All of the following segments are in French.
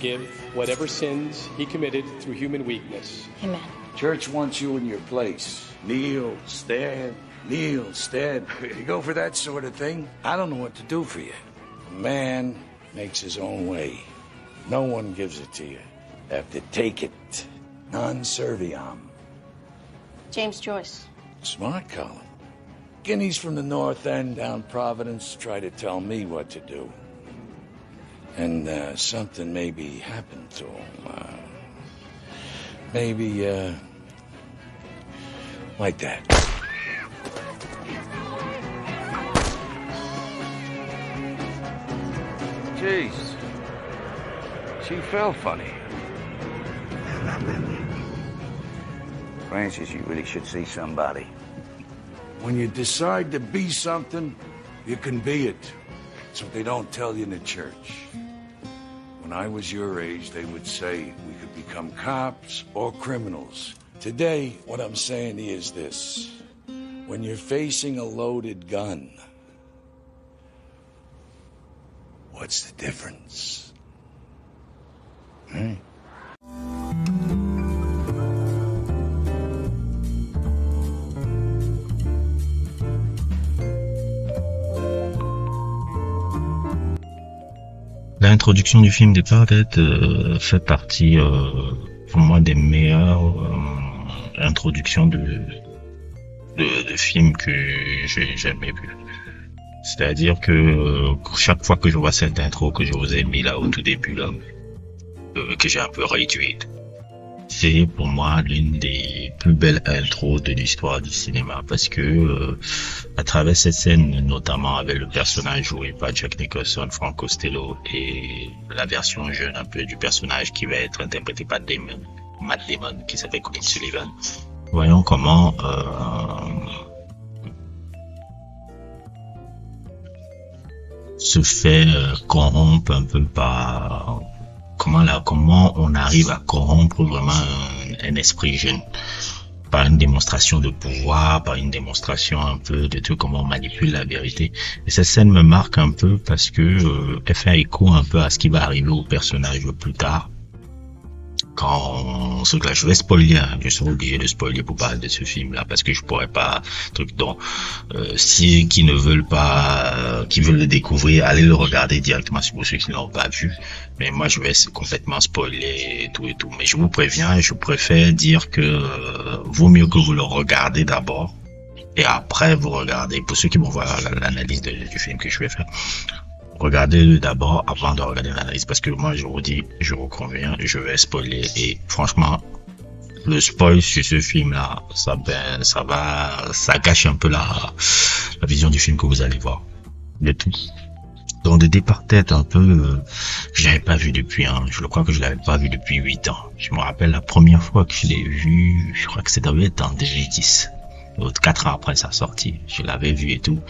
forgive whatever sins he committed through human weakness. Amen. Church wants you in your place. Kneel, stand, kneel, stand. You go for that sort of thing, I don't know what to do for you. A man makes his own way. No one gives it to you. You have to take it. Non serviam. James Joyce. Smart, Colin. Guineas from the North End down Providence try to tell me what to do. And something maybe happened to him. Maybe, like that. Jeez. She fell funny. Francis, you really should see somebody. When you decide to be something, you can be it. That's what they don't tell you in the church. When I was your age, they would say we could become cops or criminals. Today, what I'm saying to you is this. When you're facing a loaded gun, what's the difference? Hmm? L'introduction du film Departed fait partie pour moi des meilleures introductions de films que j'ai jamais vu. C'est-à-dire que chaque fois que je vois cette intro que je vous ai mis là au tout début là, que j'ai un peu réduit, c'est pour moi l'une des plus belles intros de l'histoire du cinéma parce que à travers cette scène, notamment avec le personnage joué par Jack Nicholson, Frank Costello et la version jeune un peu du personnage qui va être interprété par Matt Damon qui s'appelle Colin Sullivan, voyons comment se fait corrompre un peu par comment on arrive à corrompre vraiment un esprit jeune par une démonstration de pouvoir, par une démonstration un peu de tout comment on manipule la vérité. Et cette scène me marque un peu parce que elle fait écho un peu à ce qui va arriver au personnage plus tard. Quand ce que là je vais spoiler, je serai obligé de spoiler pour parler de ce film là parce que je pourrais pas truc donc si qui ne veulent pas qui veulent le découvrir, allez le regarder directement pour ceux qui l'ont pas vu, mais moi je vais complètement spoiler et tout, mais je vous préviens, je préfère dire que vaut mieux que vous le regardez d'abord et après vous regardez, pour ceux qui vont voir l'analyse du film que je vais faire. Regardez-le d'abord avant de regarder l'analyse parce que moi je vous dis, je vous conviens, je vais spoiler et franchement le spoil sur ce film là, ça gâche un peu la vision du film que vous allez voir. De tout. Donc de Departed un peu, je l'avais pas vu depuis, je crois que je l'avais pas vu depuis 8 ans. Je me rappelle la première fois que je l'ai vu, je crois que ça devait être en 2010. 4 ans après sa sortie, je l'avais vu et tout,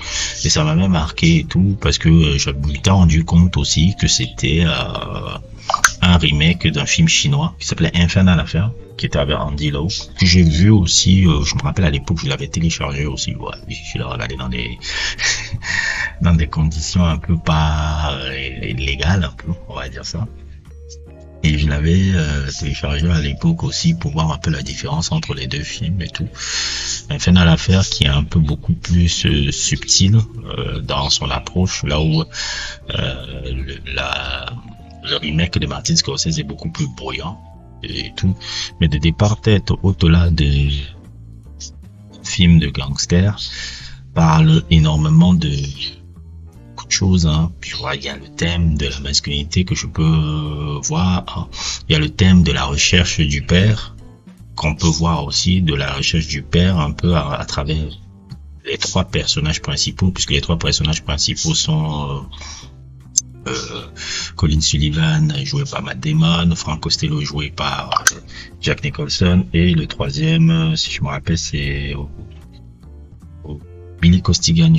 et ça m'avait marqué et tout parce que je m'étais rendu compte aussi que c'était un remake d'un film chinois qui s'appelait Infernal Affair, qui était avec Andy Lau, que j'ai vu aussi, je me rappelle à l'époque je l'avais téléchargé aussi, ouais, je l'ai regardé dans des dans des conditions un peu pas légales, un peu, on va dire ça. Et je l'avais téléchargé à l'époque aussi pour voir un peu la différence entre les deux films et tout. Infernal Affair qui est un peu beaucoup plus subtil dans son approche, là où le remake de Martin Scorsese est beaucoup plus bruyant et tout. Mais de Departed, au-delà des films de gangsters, parle énormément de choses, Puis il y a le thème de la masculinité que je peux voir, Il y a le thème de la recherche du père qu'on peut voir aussi, de la recherche du père un peu à travers les 3 personnages principaux, puisque les 3 personnages principaux sont Colin Sullivan joué par Matt Damon, Frank Costello joué par Jack Nicholson, et le 3e, si je me rappelle, c'est Billy Costigan,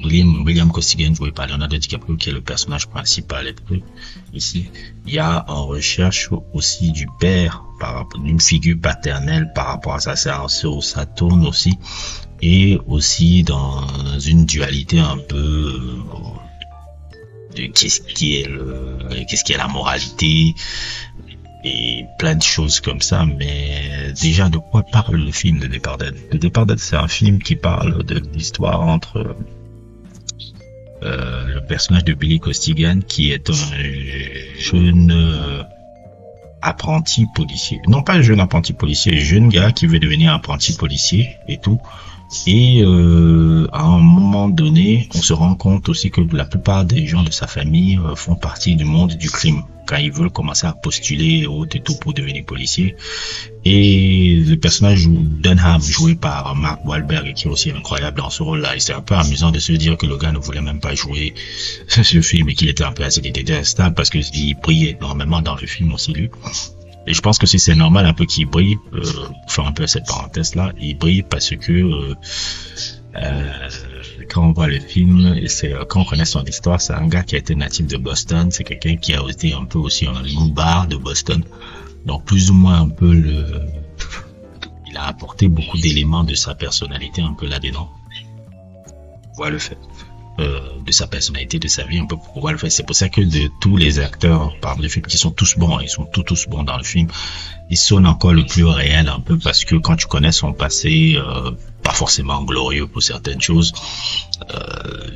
William Costigan joué par Leonardo DiCaprio qui est le personnage principal. Ici, il y a en recherche aussi du père, d'une figure paternelle par rapport à ça, ça tourne aussi, et aussi dans une dualité un peu de qu'est-ce qui est la moralité et plein de choses comme ça. Mais déjà, de quoi parle le film de Departed? The Departed, c'est un film qui parle de l'histoire entre le personnage de Billy Costigan, qui est un jeune apprenti policier. Non pas un jeune apprenti policier, un jeune gars qui veut devenir apprenti policier et tout. Et à un moment donné, on se rend compte aussi que la plupart des gens de sa famille font partie du monde du crime, quand ils veulent commencer à postuler et tout pour devenir policier. Et le personnage Dunham, joué par Mark Wahlberg, qui est aussi incroyable dans ce rôle-là, et c'est un peu amusant de se dire que le gars ne voulait même pas jouer ce film et qu'il était un peu assez détestable parce qu'il brillait énormément dans le film aussi, lui. Et je pense que c'est normal un peu qu'il brille, faire un peu cette parenthèse-là, il brille parce que quand on voit le film, et quand on connaît son histoire, c'est un gars qui a été natif de Boston, c'est quelqu'un qui a été un peu aussi un loupard de Boston, donc plus ou moins un peu il a apporté beaucoup d'éléments de sa personnalité un peu là-dedans. Voilà le fait. De sa personnalité, de sa vie, un peu pourquoi le fait. C'est pour ça que de tous les acteurs parmi le film, qui sont tous bons, ils sont tous bons dans le film, ils sonnent encore le plus réel un peu, parce que quand tu connais son passé, pas forcément glorieux pour certaines choses,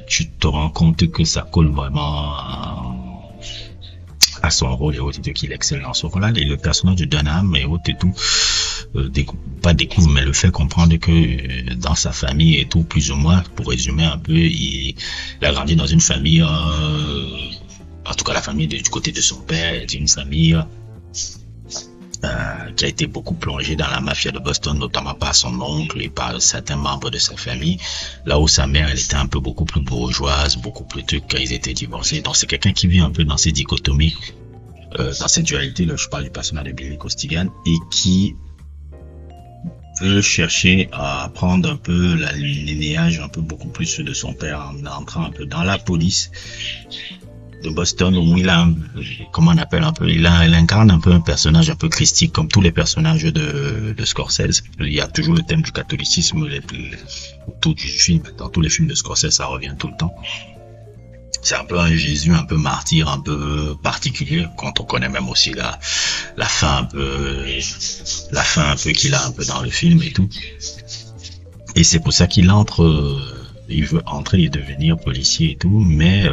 tu te rends compte que ça colle vraiment à son rôle et autres, qu'il excelle dans ce rôle-là. Et le personnage de Dunham et autres et tout, pas découvre, mais le fait comprendre que dans sa famille et tout, plus ou moins, pour résumer un peu, il a grandi dans une famille, en tout cas la famille du côté de son père est une famille qui a été beaucoup plongée dans la mafia de Boston, notamment par son oncle et par certains membres de sa famille, là où sa mère, elle était un peu beaucoup plus bourgeoise, beaucoup plus truc quand ils étaient divorcés. Donc c'est quelqu'un qui vit un peu dans ces dichotomies, dans cette dualité, là je parle du personnage de Billy Costigan, et qui veut chercher à apprendre un peu le linéage un peu beaucoup plus de son père en entrant un peu dans la police de Boston, où il a, comment on appelle un peu, il incarne un peu un personnage un peu christique, comme tous les personnages de Scorsese. Il y a toujours le thème du catholicisme autour du film. Dans tous les films de Scorsese, ça revient tout le temps. C'est un peu un Jésus, un peu martyr, un peu particulier, quand on connaît même aussi la fin un peu qu'il a un peu dans le film et tout. Et c'est pour ça qu'il il veut entrer et devenir policier et tout, mais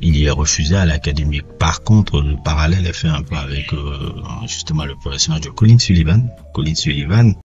il y est refusé à l'académie. Par contre, le parallèle est fait un peu avec justement le personnage de Colin Sullivan. Colin Sullivan,